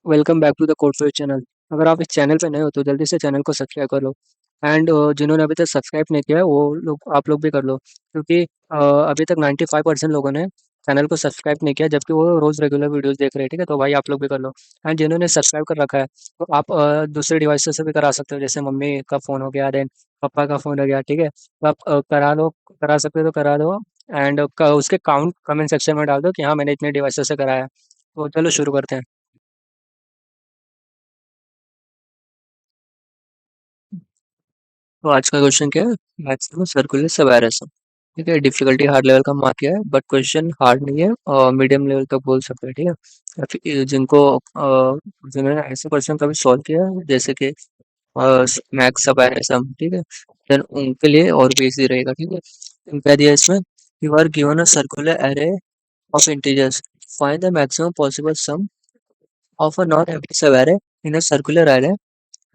Welcome back to the code for channel. अगर आप इस चैनल पे नए हो तो जल्दी से चैनल को सब्सक्राइब कर लो। एंड जिन्होंने अभी तक सब्सक्राइब नहीं किया है वो लोग आप लोग भी कर लो, क्योंकि अभी तक 95% लोगों ने चैनल को सब्सक्राइब नहीं किया, जबकि वो रोज़ रेगुलर वीडियोस देख रहे हैं। ठीक है, तो भाई आप लोग भी कर लो। एंड जिन्होंने सब्सक्राइब कर रखा है तो आप दूसरे डिवाइस से भी करा सकते हो, जैसे मम्मी का फ़ोन हो गया, देन पापा का फ़ोन हो गया। ठीक है, तो आप करा लो, करा सकते हो तो करा दो। एंड उसके काउंट कमेंट सेक्शन में डाल दो कि हाँ मैंने इतने डिवाइसेस से कराया है। तो चलो शुरू करते हैं। तो आज का क्वेश्चन क्या है? मैक्सिमम सर्कुलर सवायरस। ठीक है, डिफिकल्टी हार्ड लेवल का मार्क किया है, बट क्वेश्चन हार्ड नहीं है और मीडियम लेवल तक बोल सकते हैं। ठीक है, या फिर जिन्होंने ऐसे क्वेश्चन कभी सॉल्व किया है, जैसे कि मैक्स सवायरसम, ठीक है, देन उनके लिए और भी इजी रहेगा। ठीक है, कह दिया इसमें, you are given a circular array of integers, find the maximum possible sum of a non empty sub array in a circular array.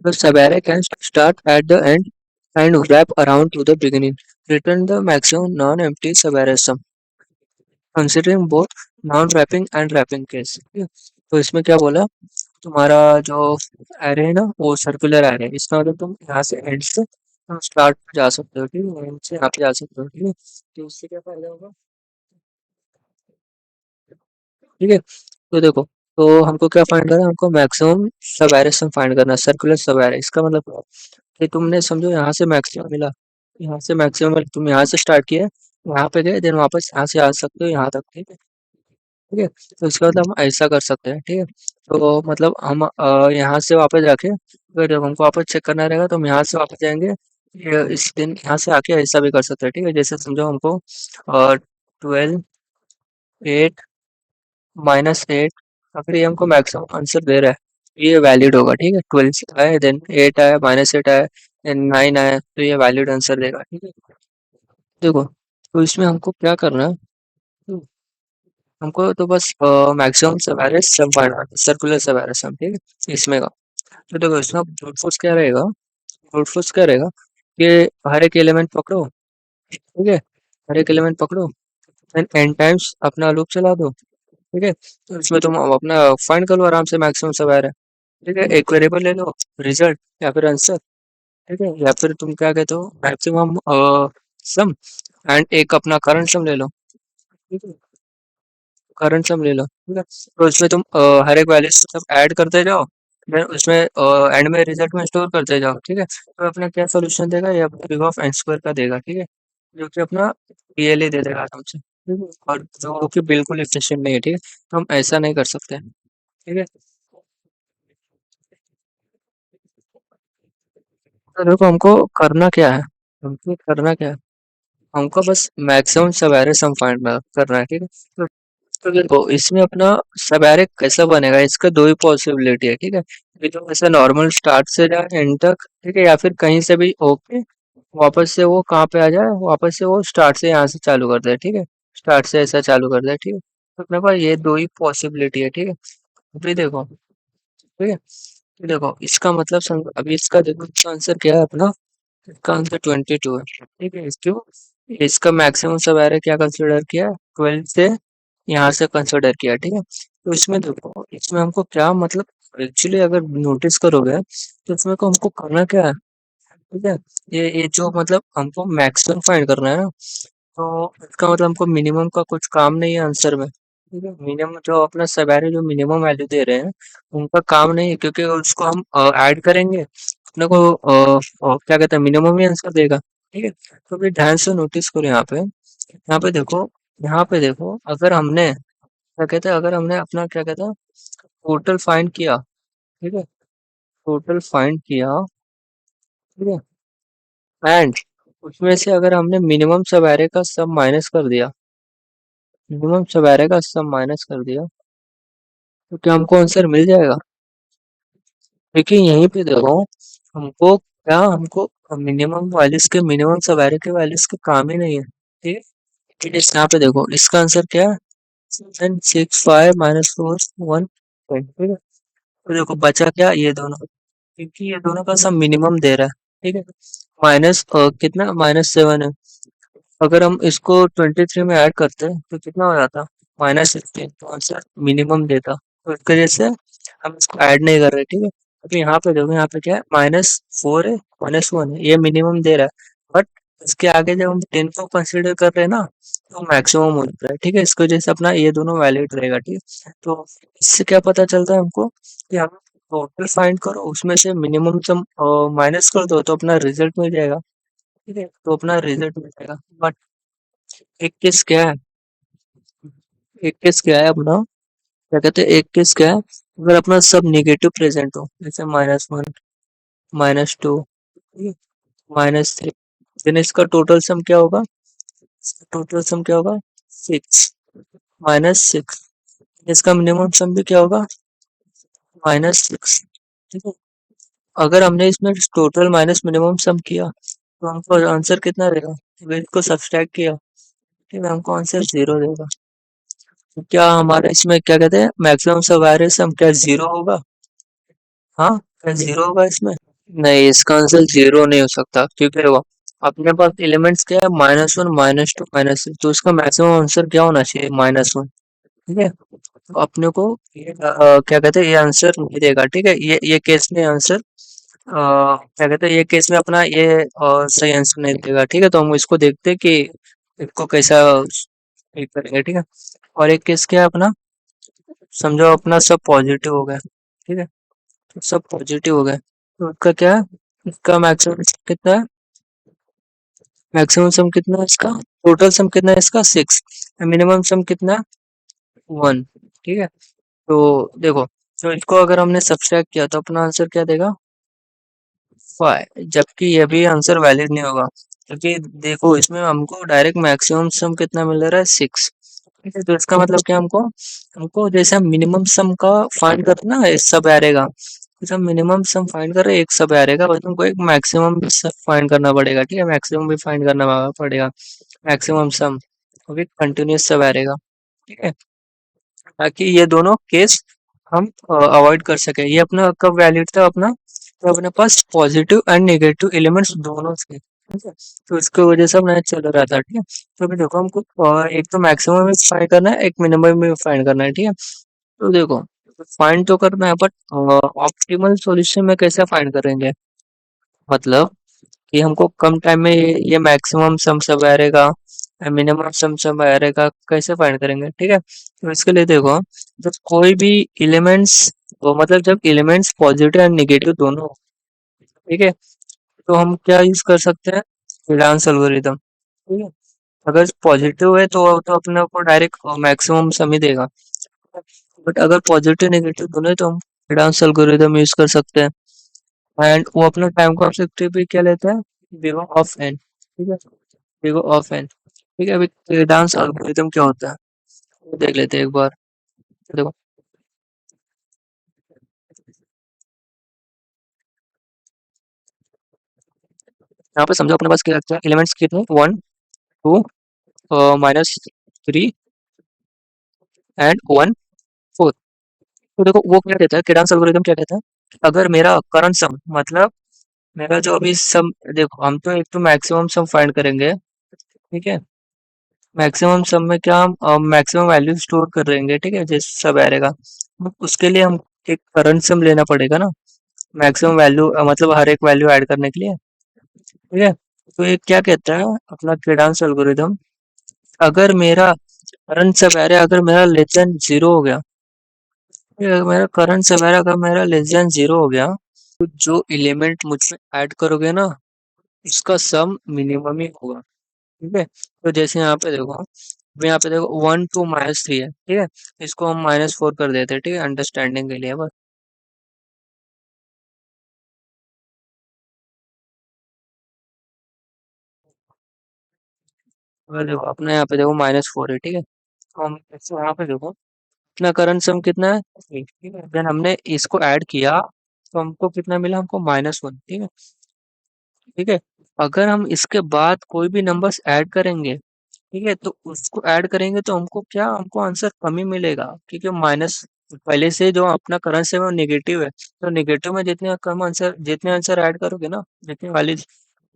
The subarray can start at the end and wrap around to the beginning. Return the maximum non-empty subarray sum, considering both non-wrapping and wrapping case. ठीक है? तो इसमें क्या बोला, तुम्हारा जो array है ना वो सर्कुलर एरे है। इसका मतलब तुम यहाँ से एंड से तुम स्टार्ट पे जा सकते हो। ठीक है, एंड से यहाँ पे जा सकते हो। ठीक है, तो इससे क्या फायदा होगा? ठीक है, तो देखो, तो हमको क्या फाइंड करना है, हमको मैक्सिमम सब एरे सम फाइंड करना है, सर्कुलर सब एरे। इसका मतलब क्या है? कि तुमने समझो यहाँ से मैक्सिमम मिला, यहाँ से मैक्सिमम मिला, तुम यहाँ से स्टार्ट किए, यहाँ पे गए, देन वापस यहाँ से आ सकते हो यहाँ तक। ठीक है, ठीक है, तो इसका मतलब हम ऐसा कर सकते हैं। ठीक है, तो मतलब हम यहाँ से वापस जाके, अगर जब हमको वापस चेक करना रहेगा तो हम यहाँ से वापस जाएंगे। इस दिन यहाँ से आके ऐसा भी कर सकते हैं। ठीक है, जैसे समझो हमको 12, 8, -8, अगर ये हमको मैक्सिमम आंसर दे रहा है, ये वैलिड होगा। ठीक है, 12 आया, देन 8 आया, -8 आया, देन 9 आया, तो ये वैलिड आंसर देगा। ठीक है, देखो, तो इसमें हमको क्या करना है, हमको तो बस मैक्सिमम सवारिस सम फाइंड करना है, सर्कुलर सवारिस सम। ठीक है, इसमें का, तो देखो इसमें ब्रूट फोर्स क्या रहेगा, ब्रूट फोर्स क्या रहेगा कि हर एक एलिमेंट पकड़ो। ठीक है, हर एक एलिमेंट पकड़ो, देन एन टाइम्स अपना लूप चला दो। ठीक है, तो इसमें तुम अपना फाइंड कर लो आराम से मैक्सिमम सवार है। ठीक है, एक वेरिएबल ले लो, रिजल्ट या फिर आंसर। ठीक है, या फिर तुम क्या कहते हो, मैक्सिमम सम, एंड एक अपना करंट सम ले लो। ठीक है, करंट सम ले लो। ठीक है, तो इसमें तुम हर एक वैल्यू सब ऐड करते जाओ, फिर उसमें एंड में रिजल्ट में स्टोर करते जाओ। ठीक है, तो अपना क्या सोल्यूशन देगा, ये अपना बिग ऑफ एन स्क्वायर का देगा। ठीक है, जो कि अपना पीएलए दे देगा आराम से। ठीक है, और जो कि बिल्कुल एफिशिएंट नहीं है। ठीक है, तो हम ऐसा नहीं कर सकते। ठीक है, तो देखो हमको करना क्या है, हमको करना क्या है, हमको बस मैक्सिमम सवेरे सम फाइंड करना है। ठीक है, तो देखो इसमें अपना सवेरे कैसा बनेगा, इसका दो ही पॉसिबिलिटी है। ठीक है, कि तो ऐसा नॉर्मल स्टार्ट से जाए एंड तक, ठीक है, या फिर कहीं से भी ओके वापस से वो कहाँ पे आ जाए, वापस से वो स्टार्ट से यहाँ से चालू कर दे। ठीक है, स्टार्ट से ऐसा चालू कर दे। ठीक है, तो अपने पास ये दो ही पॉसिबिलिटी है। ठीक है, अभी देखो, ठीक है, तो देखो इसका मतलब अभी इसका देखो, इसका आंसर क्या है अपना, इसका आंसर 22 है। ठीक है, क्यों, इसका मैक्सिमम सवेरे क्या कंसिडर किया, 12 से यहाँ से कंसिडर किया। ठीक है, तो इसमें देखो, इसमें हमको क्या मतलब, एक्चुअली अगर नोटिस करोगे तो इसमें को हमको करना क्या है। ठीक है, ये जो मतलब हमको मैक्सिमम फाइंड करना है ना, तो इसका मतलब हमको मिनिमम का कुछ काम नहीं है आंसर में। ठीक है, मिनिमम जो अपना सवेरे जो मिनिमम वैल्यू दे रहे हैं उनका काम नहीं है, क्योंकि उसको हम ऐड करेंगे अपने को क्या कहते हैं, मिनिमम ही आंसर देगा। ठीक है, तो फिर ध्यान से नोटिस करो यहाँ पे, यहाँ पे देखो, यहाँ पे देखो, अगर हमने क्या कहते हैं, अगर हमने अपना क्या कहते हैं टोटल फाइंड किया। ठीक है, टोटल फाइंड किया। ठीक है, एंड उसमें से अगर हमने मिनिमम सवेरे का सब माइनस कर दिया, मिनिमम सवेरे का सब माइनस कर दिया, तो क्या हमको आंसर मिल जाएगा। लेकिन यहीं पे देखो, हमको क्या, हमको मिनिमम वैल्यूज के, मिनिमम सवेरे के वैल्यूज के काम ही नहीं है। ठीक है, ठीक है, यहाँ पे देखो इसका आंसर क्या है, 765 -4 1। ठीक है, तो देखो बचा क्या, ये दोनों, क्योंकि ये दोनों का सब मिनिमम दे रहा है। ठीक है, माइनस कितना, -7 है। अगर हम इसको 23 में ऐड करते तो कितना हो जाता, -16, तो आंसर मिनिमम देता। तो इसके वजह से हम इसको ऐड नहीं कर रहे, ठीक है। अभी यहाँ पे देखो, यहाँ पे क्या है, -4 है, -1 है, ये मिनिमम दे रहा है। बट इसके आगे जब हम 10 को कंसिडर कर रहे हैं ना, तो मैक्सिमम हो जाता है, ठीक है। इसकी वजह से अपना ये दोनों वैलिड रहेगा, ठीक है। तो इससे क्या पता चलता है हमको कि हम टोटल फाइंड करो, उसमें से मिनिमम सम माइनस कर दो, तो अपना रिजल्ट मिल जाएगा, ठीक है। तो अपना रिजल्ट मिल जाएगा। बट एक केस क्या है, एक केस क्या है अपना, क्या कहते हैं, एक केस क्या है, अगर अपना सब नेगेटिव प्रेजेंट हो, जैसे -1, -2, -3, देन इसका टोटल सम क्या होगा, टोटल सम क्या होगा, 6, -6। इसका मिनिमम सम भी क्या होगा, -6, ठीक है। अगर हमने इसमें टोटल माइनस मिनिमम सम किया, तो हमको आंसर कितना देगा, अगर इसको सब्सट्रैक्ट किया, ठीक है, हमको आंसर 0 देगा। तो क्या हमारा इसमें क्या कहते हैं, मैक्सिमम सवारे सम क्या 0 होगा, हाँ क्या 0 होगा इसमें, नहीं, इसका आंसर 0 नहीं हो सकता, क्योंकि देखो अपने पास एलिमेंट्स क्या है, -1, -2, -3, तो इसका मैक्सिमम आंसर क्या होना चाहिए, -1, ठीक है। तो अपने को ये क्या कहते हैं, ये आंसर नहीं देगा, ठीक है। ये केस में आंसर क्या कहते हैं, ये केस में अपना ये सही आंसर नहीं देगा, ठीक है। तो हम इसको देखते हैं कि इसको कैसा ठीक करेंगे, ठीक है। और एक केस क्या है अपना, समझो अपना सब पॉजिटिव हो गया, ठीक है, तो सब पॉजिटिव हो गए, तो उसका क्या है, इसका मैक्सिमम कितना है, मैक्सिमम सम कितना है इसका, टोटल सम कितना है इसका 6, मिनिमम सम कितना है 1, ठीक है। तो देखो, तो इसको अगर हमने सब्सट्रैक्ट किया तो अपना आंसर क्या देगा, 5, जबकि ये भी आंसर वैलिड नहीं होगा, क्योंकि देखो इसमें हमको डायरेक्ट मैक्सिमम सम कितना मिल रहा है 6, ठीक है। तो इसका मतलब क्या, हमको हमको जैसे हम मिनिमम सम का फाइंड करते हैं ना, इस सब एरेगा, जैसे हम मिनिमम सम फाइंड कर रहे हैं एक सब एरेगा, बस हमको एक मैक्सिमम भी फाइंड करना पड़ेगा, ठीक है, मैक्सिमम भी फाइंड करना पड़ेगा, मैक्सिमम सम, वो भी कंटिन्यूस सब एरेगा, ठीक है, ताकि ये दोनों केस हम अवॉइड कर सके। ये अपना कब वैलिड था अपना, तो अपने पास पॉजिटिव एंड नेगेटिव एलिमेंट्स दोनों थे, ठीक है। तो इसकी वजह से अपना चल रहा था, ठीक है। तो अभी देखो हमको एक तो मैक्सिमम में फाइंड करना है, एक मिनिमम में फाइंड करना है, ठीक है। तो देखो फाइंड तो करना है, बट ऑप्टिमल सॉल्यूशन में कैसे फाइंड करेंगे, मतलब कि हमको कम टाइम में ये मैक्सिमम सम सब आएगा, मिनिमम सम सब आएगा, कैसे फाइंड करेंगे, ठीक है। तो इसके लिए देखो, जब कोई भी एलिमेंट्स, तो मतलब जब एलिमेंट्स पॉजिटिव एंड नेगेटिव दोनों हो, ठीक है, तो हम क्या यूज कर सकते हैं, मिलान एल्गोरिदम, ठीक है। अगर पॉजिटिव है तो अपने को डायरेक्ट मैक्सिमम सम ही देगा, बट अगर पॉजिटिव नेगेटिव दोनों है तो हम मिलान एल्गोरिदम यूज कर सकते हैं, एंड वो अपना टाइम कॉम्प्लेक्सिटी भी क्या लेता है, O ऑफ एन, ठीक है, O ऑफ एन, ठीक है। अभी डांस एल्गोरिदम क्या होता है वो देख लेते हैं एक बार, देखो यहाँ पे समझो अपने पास क्या एलिमेंट्स कितने, 1, 2, -3 एंड 1, 4। तो देखो वो क्या कहता है, केडांस एल्गोरिदम क्या कहता है, अगर मेरा करंट सम, मतलब मेरा जो अभी सम, देखो हम तो एक तो मैक्सिमम सम फाइंड करेंगे, ठीक है। मैक्सिमम सम में क्या, हम मैक्सिमम वैल्यू स्टोर कर रहेंगे, ठीक है, जैसे सब आएगा, उसके लिए हम एक करंट सम लेना पड़ेगा ना, मैक्सिमम वैल्यू मतलब हर एक वैल्यू ऐड करने के लिए, ठीक है। तो ये क्या कहता है अपना केडांस एल्गोरिदम, अगर मेरा करंट सब एरे अगर मेरा लेस देन 0 हो गया, ठीक है, अगर मेरा करंट सब एरे अगर मेरा लेस देन 0 हो गया, तो जो एलिमेंट मुझमें ऐड करोगे ना, उसका सम मिनिमम ही होगा, ठीक है। तो जैसे यहाँ पे देखो, अब यहाँ पे देखो 1, 2, -3 है, ठीक है, इसको हम -4 कर देते हैं, ठीक है, अंडरस्टैंडिंग के लिए बस। अगर देखो अपने यहाँ पे देखो -4 है, ठीक है, तो हम इसको यहाँ पे देखो अपना करंट सम कितना है 8, ठीक है, देन हमने इसको ऐड किया, तो हमको कितना मिला, हमको -1, ठीक है, ठीक है। अगर हम इसके बाद कोई भी नंबर्स ऐड करेंगे, ठीक है, तो उसको ऐड करेंगे तो हमको क्या, हमको आंसर कम ही मिलेगा, क्योंकि माइनस पहले से जो अपना करंट है वो नेगेटिव है, तो नेगेटिव में जितने कम आंसर, जितने आंसर ऐड करोगे ना, जितनी वैल्यू,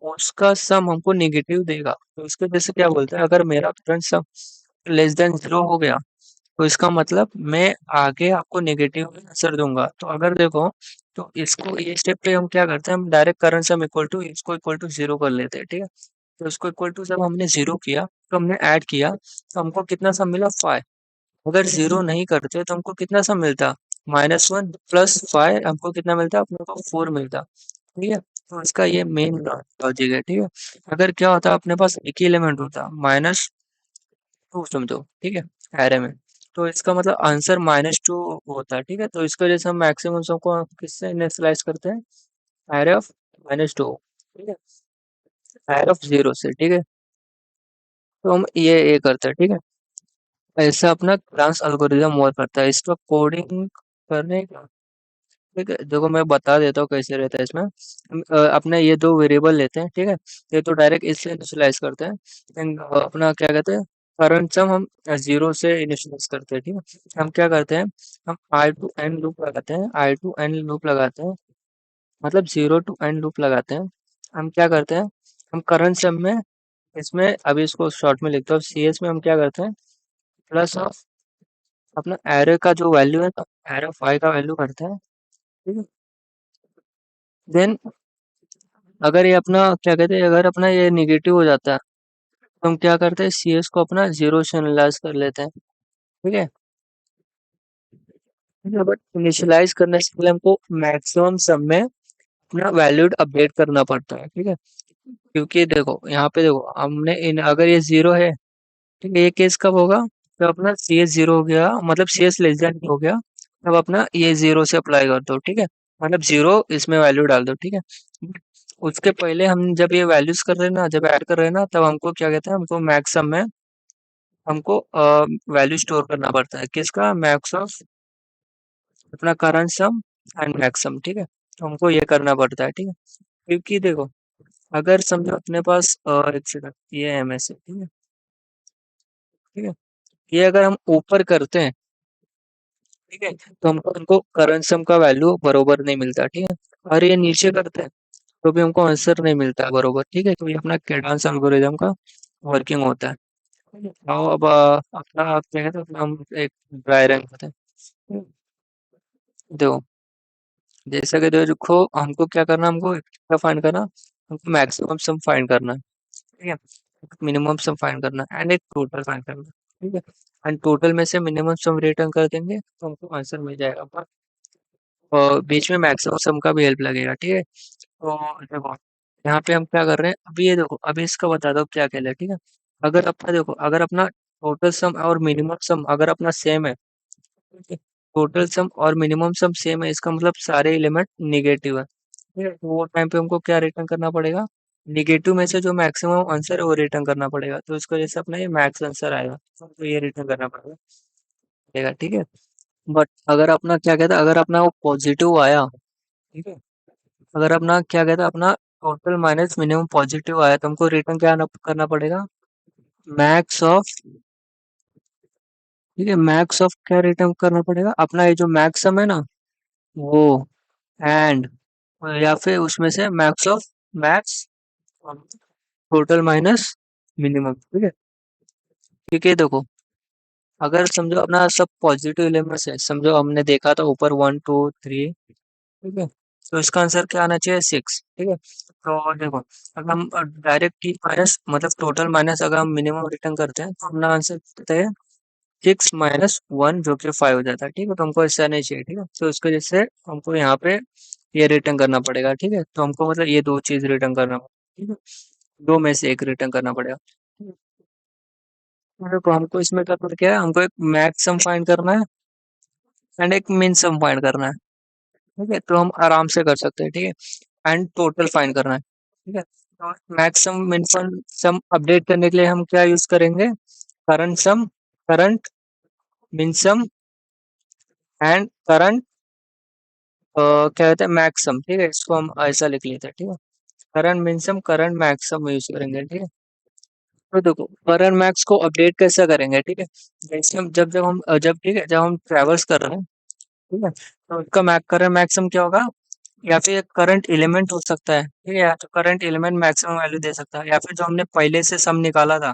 उसका सम हमको नेगेटिव देगा। तो उसके वजह से क्या बोलते हैं, अगर मेरा करंट सम लेस देन 0 हो गया, तो इसका मतलब मैं आगे आपको नेगेटिव आंसर दूंगा। तो अगर देखो, तो इसको ये स्टेप पे हम क्या करते हैं, हम direct current sum equal to इसको इक्वल टू जीरो कर लेते हैं, ठीक है। तो इसको इक्वल टू जब हमने जीरो किया, तो हमने ऐड किया, तो हमको कितना सम मिला, 5। अगर जीरो नहीं करते तो हमको कितना सम मिलता, -1 प्लस 5, हमको कितना मिलता, अपने को 4 मिलता, ठीक है। तो इसका ये मेन लॉजिक है, ठीक है। अगर क्या होता, अपने पास एक ही एलिमेंट होता, -2 समझो, ठीक है, एरे में, तो इसका मतलब आंसर -2 होता है, ठीक है। तो इसकी वजह से हम मैक्सिमम सम को किससे इनिशियलाइज करते हैं, एरे ऑफ -2, ठीक है, एरे ऑफ जीरो से, ठीक है। तो हम ये करते हैं, ठीक है। ऐसा अपना क्लास एल्गोरिदम वर्क करता है, इसका कोडिंग करने का, ठीक है। देखो मैं बता देता हूँ कैसे रहता है इसमें। हम अपने ये दो वेरिएबल लेते हैं, ठीक है। ये तो डायरेक्ट इससे इनिशियलाइज करते हैं। अपना क्या कहते हैं, करंट सम हम जीरो से इनिशियलाइज करते हैं, ठीक है। हम क्या करते हैं, हम आई टू एन लूप लगाते हैं, आई टू एन लूप लगाते हैं, मतलब जीरो टू एन लूप लगाते हैं। हम क्या करते हैं, हम करंट सम में, इसमें अभी इसको शॉर्ट में लिखता हूँ, सी एस में हम क्या करते हैं, प्लस ऑफ अपना एरे का जो वैल्यू है, एरे ऑफ आई का वैल्यू करते हैं, ठीक है। देन अगर ये अपना क्या कहते हैं, अगर अपना ये निगेटिव हो जाता है, तो हम क्या करते हैं, सी एस को अपना जीरो से एनालाइज कर लेते हैं, ठीक है। ठीक है, बट इनिशियलाइज करने से पहले हमको मैक्सिमम सम में अपना वैल्यूड अपडेट करना पड़ता है, ठीक है। क्योंकि देखो यहाँ पे देखो, हमने इन अगर ये जीरो है, ठीक है, ये केस कब होगा, जब अपना सी एस जीरो हो गया, मतलब सी एस लेस देन हो गया, तब अपना ये जीरो से अप्लाई कर दो, ठीक है। मतलब जीरो इसमें वैल्यू डाल दो, ठीक है। उसके पहले हम जब ये वैल्यूज कर रहे हैं ना, जब ऐड कर रहे हैं ना, तब हमको क्या कहते हैं, हमको मैक्स सम में हमको वैल्यू स्टोर करना पड़ता है, किसका, मैक्स ऑफ अपना करंट सम एंड मैक्स सम, ठीक है। तो हमको ये करना पड़ता है, ठीक है। क्योंकि देखो, अगर समझो अपने पास एक सेकंड, ये एम एस है, ठीक है, ठीक है। ये अगर हम ऊपर करते हैं, ठीक है, तो हमको हमको करंट सम का वैल्यू बरोबर नहीं मिलता, ठीक है। और ये नीचे करते हैं, तो भी हमको आंसर नहीं मिलता है बरोबर, ठीक है। तो ये अपना कैडांस एल्गोरिदम का वर्किंग होता है, ठीक है। आओ अब अपना आप क्या कहते हैं, अपना हम एक ड्राई रन करते हैं, ठीक है। देखो, जैसा कि देखो, हमको क्या करना, हमको क्या फाइंड करना, हमको मैक्सिमम सम फाइंड करना है, ठीक है। मिनिमम सम फाइंड करना है एंड एक टोटल फाइंड करना है, ठीक है। एंड टोटल में से मिनिमम सम रिटर्न कर देंगे, तो हमको आंसर मिल जाएगा। और बीच में मैक्सिमम सम का भी हेल्प लगेगा, ठीक है। तो देखो, यहाँ पे हम क्या कर रहे हैं, अभी ये देखो, अभी इसका बता दो क्या क्या है, ठीक है। अगर अपना देखो, अगर अपना टोटल सम और मिनिमम सम अगर अपना सेम है, ठीक है, टोटल सम और मिनिमम सम सेम है, इसका मतलब सारे एलिमेंट निगेटिव है, ठीक है। तो वो टाइम पे हमको क्या रिटर्न करना पड़ेगा, निगेटिव में से जो मैक्सिमम आंसर है वो रिटर्न करना पड़ेगा। तो इसकी वजह से अपना ये मैक्स आंसर आएगा, तो ये रिटर्न करना पड़ेगा, ठीक है। बट अगर अपना क्या कहता है, अगर अपना वो पॉजिटिव आया, ठीक है, अगर अपना क्या कहता है, अपना टोटल माइनस मिनिमम पॉजिटिव आया, तो हमको रिटर्न क्या करना पड़ेगा, मैक्स ऑफ, ठीक है, मैक्स ऑफ क्या रिटर्न करना पड़ेगा, अपना ये जो मैक्सम है ना, वो एंड, या फिर उसमें से max of max total minus minimum, ठीक है। क्योंकि देखो, अगर समझो अपना सब पॉजिटिव एलिमेंट्स है, समझो हमने देखा था ऊपर 1 2 3, ठीक है। तो इसका आंसर क्या आना चाहिए, 6, ठीक है। तो देखो, अगर हम डायरेक्ट की माइनस मतलब टोटल माइनस अगर हम मिनिमम रिटर्न करते हैं, तो अपना आंसर कितना है, 6 - 1 जो कि 5 हो जाता है, ठीक है। तो हमको ऐसा नहीं चाहिए, ठीक है। तो इसकी वजह से हमको यहाँ पे ये रिटर्न करना पड़ेगा, ठीक है। तो हमको मतलब ये दो चीज रिटर्न करना पड़ेगा, ठीक है। दो में से एक रिटर्न करना पड़ेगा, ठीक है। तो देखो, हमको इसमें करना क्या है, हमको एक मैक्स सम फाइंड करना है एंड एक मिन सम फाइंड करना है, ठीक है। तो हम आराम से कर सकते हैं, ठीक है। एंड टोटल फाइंड करना है, ठीक है। तो मैक्सिमम मिनिमम सम अपडेट करने के लिए हम क्या यूज करेंगे, current some, current minimum and current क्या कहते हैं, मैक्सिमम, ठीक है। इसको हम ऐसा लिख लेते हैं, ठीक है। Current minimum current maximum use करेंगे, ठीक है। तो देखो, करंट मैक्स को अपडेट कैसे करेंगे, ठीक है। जैसे हम जब जब हम जब ठीक है, जब हम ट्रेवल्स कर रहे हैं, ठीक है, तो उसका करंट मैक्सिमम क्या होगा, या फिर करंट एलिमेंट हो सकता है, ठीक है, या तो करंट एलिमेंट मैक्सिमम वैल्यू दे सकता है, या फिर जो हमने पहले से सम निकाला था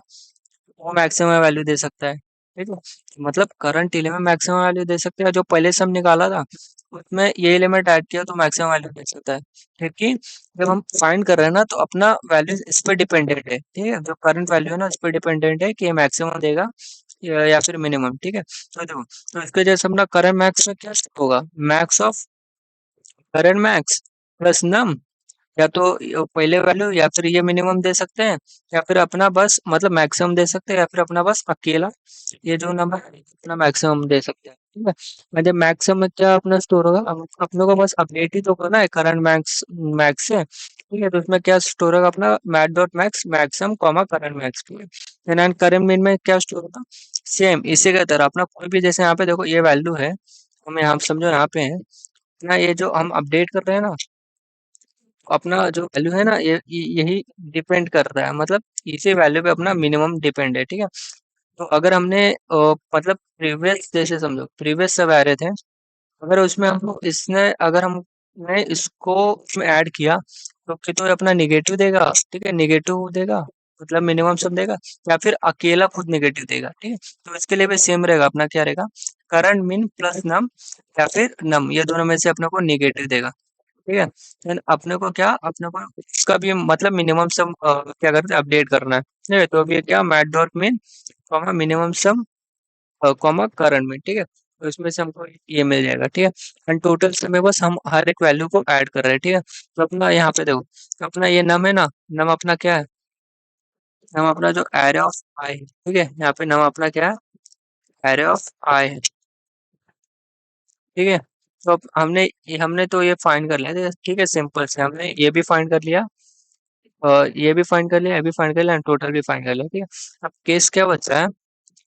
वो मैक्सिमम वैल्यू दे सकता है, ठीक है। मतलब करंट एलिमेंट मैक्सिमम वैल्यू दे सकते हैं, जो पहले से हम निकाला था उसमें ये एलिमेंट ऐड किया तो मैक्सिमम वैल्यू दे सकता है। क्योंकि जब हम फाइंड कर रहे हैं ना तो अपना वैल्यू इस पे डिपेंडेंट है, ठीक है, जो करंट वैल्यू है ना इस पे डिपेंडेंट है कि ये मैक्सिमम देगा या फिर मिनिमम, ठीक है। तो देखो, तो इसके जैसे अपना करंट मैक्स में क्या होगा, max of current max plus num, या तो पहले वैल्यू या फिर ये मिनिमम दे सकते हैं, या फिर अपना बस मतलब मैक्सिमम दे सकते हैं, या फिर अपना बस अकेला ये जो नंबर है अपना मैक्सिमम दे सकते हैं, ठीक है। मतलब मैक्सिमम में क्या अपना स्टोर होगा, अपने को बस अपडेट ही तो करना है करंट मैक्स मैक्स से, ठीक है। तो उसमें क्या स्टोर होगा अपना math dot max maximum comma current max, ठीक है। एंड करंट मिन में क्या स्टोर होगा, सेम इसी का तरह अपना कोई भी, जैसे यहाँ पे देखो ये वैल्यू है, हमें यहाँ समझो यहाँ पे है ना, ये जो हम अपडेट कर रहे हैं ना, अपना जो वैल्यू है ना यही डिपेंड कर रहा है, मतलब इसी वैल्यू पे अपना मिनिमम डिपेंड है, ठीक है। तो अगर हमने मतलब प्रीवियस जैसे समझो प्रीवियस सब आ रहे थे, अगर उसमें हम इसने अगर हमने इसको उसमें ऐड किया तो कि तो ये अपना निगेटिव देगा, ठीक है, निगेटिव देगा, मतलब मिनिमम सम देगा, या फिर अकेला खुद निगेटिव देगा, ठीक है। तो इसके लिए भी सेम रहेगा, अपना क्या रहेगा, करंट मिन प्लस नम, या फिर नम, ये दोनों में से अपने को निगेटिव देगा, ठीक है। देन अपने को क्या, अपने को इसका भी मतलब मिनिमम सम क्या करते हैं, अपडेट करना है, ठीक है। तो अभी ये क्या math dot mean comma minimum सम कॉमा करंट में, ठीक है। तो इसमें से हमको ये मिल जाएगा, ठीक है। एंड टोटल समय बस हम हर एक वैल्यू को ऐड कर रहे हैं, ठीक है। तो अपना यहाँ पे देखो, तो अपना ये नम है ना, नम अपना क्या है, नम अपना जो एरे ऑफ आई है, ठीक है, यहाँ पे नम अपना क्या है, एरे ऑफ आई है, ठीक है। तो अब हमने तो ये फाइंड कर लिया, ठीक है, सिंपल से हमने ये भी फाइंड कर लिया, ये भी फाइंड कर लिया, ये भी फाइंड कर लिया, टोटल भी फाइंड कर लिया, ठीक है। अब केस क्या बचा है,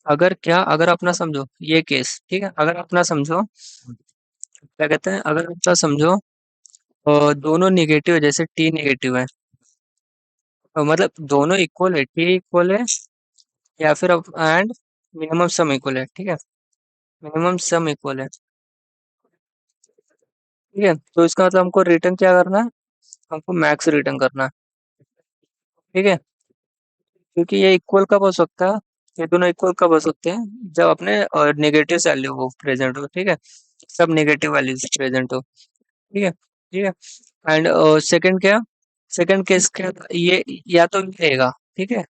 अगर क्या, अगर अपना समझो ये केस, ठीक है, अगर अपना समझो क्या कहते हैं, अगर अपना समझो दोनों निगेटिव है, जैसे टी निगेटिव है, मतलब दोनों इक्वल है, टी इक्वल है, या फिर अब एंड मिनिमम सम इक्वल है, ठीक है, मिनिमम सम इक्वल है, ठीक है। तो इसका मतलब हमको रिटर्न क्या करना है, हमको मैक्स रिटर्न करना है, ठीक है। क्योंकि ये इक्वल कब हो सकता है, ये दोनों इक्वल कब हो सकते हैं, जब अपने नेगेटिव वैल्यू हो प्रेजेंट हो, ठीक है, सब नेगेटिव वैल्यूज प्रेजेंट हो, ठीक है, ठीक है। एंड सेकंड क्या, सेकंड केस क्या, ये या तो ये रहेगा, ठीक है,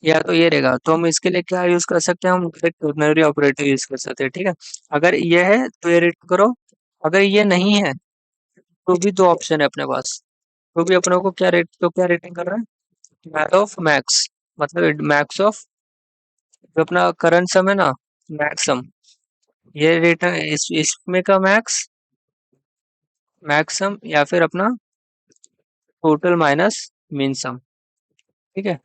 या तो ये रहेगा, तो हम इसके लिए क्या यूज कर सकते हैं, हम डायरेक्ट टर्नरी ऑपरेटर यूज कर सकते हैं, ठीक है। अगर ये है तो ये रेट करो, अगर ये नहीं है तो भी दो ऑप्शन है अपने पास, तो भी अपने को क्या रेट, तो क्या रेटिंग कर रहा है, मैथ ऑफ मैक्स, मतलब मैक्स ऑफ जो अपना करंट सम है ना, मैक्सम, ये रेट है इसमें का मैक्स, मैक्सम, या फिर अपना टोटल माइनस मिन सम, ठीक है,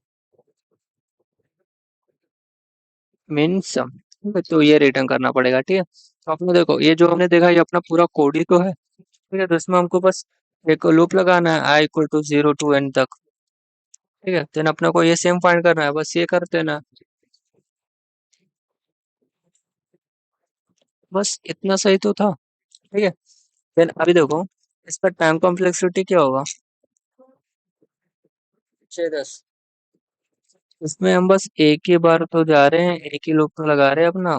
मिन सम, ठीक है। तो ये रिटर्न करना पड़ेगा, ठीक है। तो आपने देखो ये जो हमने देखा ये अपना पूरा कोड ही तो है, ठीक है। तो इसमें हमको बस एक लूप लगाना है I equal to 0 to N तक, ठीक है। देन अपने को ये सेम फाइंड करना है, बस ये करते ना, बस इतना सही तो था, ठीक है। देन अभी देखो इसका टाइम कॉम्प्लेक्सिटी क्या होगा, 610, इसमें हम बस एक ही बार तो जा रहे हैं, एक ही लूप तो लगा रहे हैं अपना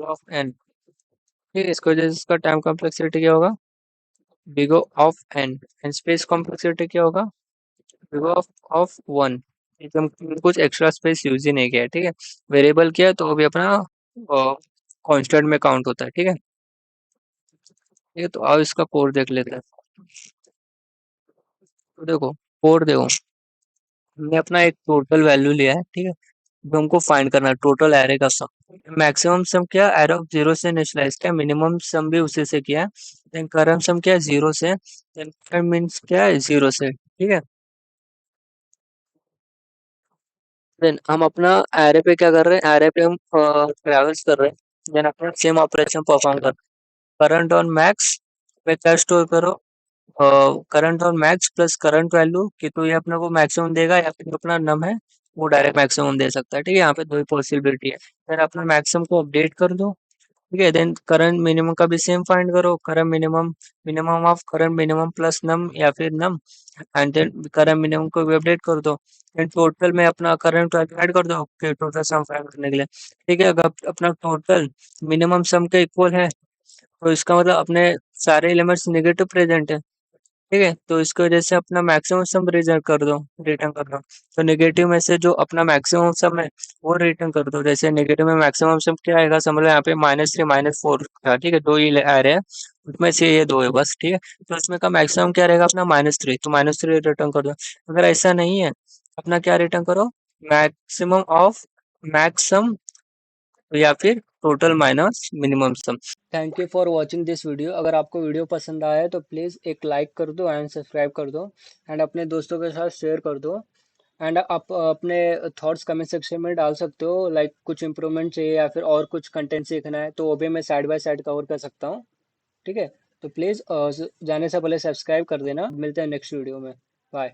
ऑफ एन, ठीक है। इसको वजह से इसका टाइम कॉम्प्लेक्सिटी क्या होगा, big of n, and space complexity क्या होगा, बिग ऑफ वन, एकदम कुछ एक्स्ट्रा स्पेस यूज ही नहीं किया है, ठीक है। वेरिएबल किया है तो वो भी अपना कांस्टेंट में काउंट होता है, ठीक है, ठीक है। तो आओ इसका कोड देख लेते हैं। तो देखो कोड देखो, हमने अपना एक टोटल वैल्यू लिया है, ठीक है, जो हमको फाइंड करना है टोटल एरे का सम, मैक्सिमम सम क्या, एरे ऑफ जीरो से इनिशियलाइज किया, मिनिमम सम भी उसी से किया, देन करंट सम क्या है जीरो से, देन मीन्स क्या है जीरो से, ठीक है। देन हम अपना एरे पे क्या कर रहे हैं, एरे पे हम ट्रेवल्स कर रहे हैं, देन अपना सेम ऑपरेशन परफॉर्म कर, करंट ऑन मैक्स पे क्या स्टोर करो, current on max plus current value कि तो ये अपने को मैक्सिमम देगा, या फिर जो अपना नम है वो डायरेक्ट मैक्सिमम दे सकता है, ठीक है। यहाँ पे दो ही पॉसिबिलिटी है, फिर अपना मैक्सिमम को अपडेट कर दो, ठीक है। देन करंट मिनिमम का भी सेम फाइंड करो, current minimum, minimum of current minimum plus num या फिर num, and then current minimum को भी अपडेट कर दो। एंड टोटल में अपना करंट ऐड कर दो फिर टोटल सम फाइंड करने के लिए। ठीक है, अगर अपना टोटल मिनिमम सम के इक्वल है तो इसका मतलब अपने सारे एलिमेंट्स नेगेटिव प्रेजेंट है। ठीक है, तो इसकी वजह से अपना मैक्सिमम सम रिजल्ट कर दो, रिटर्न कर दो। तो नेगेटिव में से जो अपना मैक्सिमम सम है वो रिटर्न कर दो। जैसे नेगेटिव में मैक्सिमम सम क्या आएगा, समझ लो यहाँ पे -3 -4 था। ठीक है, दो ही आ रहे हैं, उसमें से ये दो है बस। ठीक है, तो इसमें का मैक्सिमम क्या रहेगा अपना -3, तो -3 रिटर्न कर दो। अगर ऐसा नहीं है, अपना क्या रिटर्न करो, मैक्सिमम ऑफ मैक्सम या फिर total minus minimum some. Thank you for watching this video. अगर आपको वीडियो पसंद आया है तो प्लीज़ एक लाइक कर दो एंड सब्सक्राइब कर दो एंड अपने दोस्तों के साथ शेयर कर दो। एंड आप अपने थॉट्स कमेंट सेक्शन में डाल सकते हो, लाइक कुछ इंप्रूवमेंट चाहिए या फिर और कुछ कंटेंट सीखना है तो वो भी मैं साइड बाय साइड कवर कर सकता हूँ। ठीक है, तो प्लीज़ जाने से पहले सब्सक्राइब कर देना। मिलते हैं नेक्स्ट वीडियो में। बाय।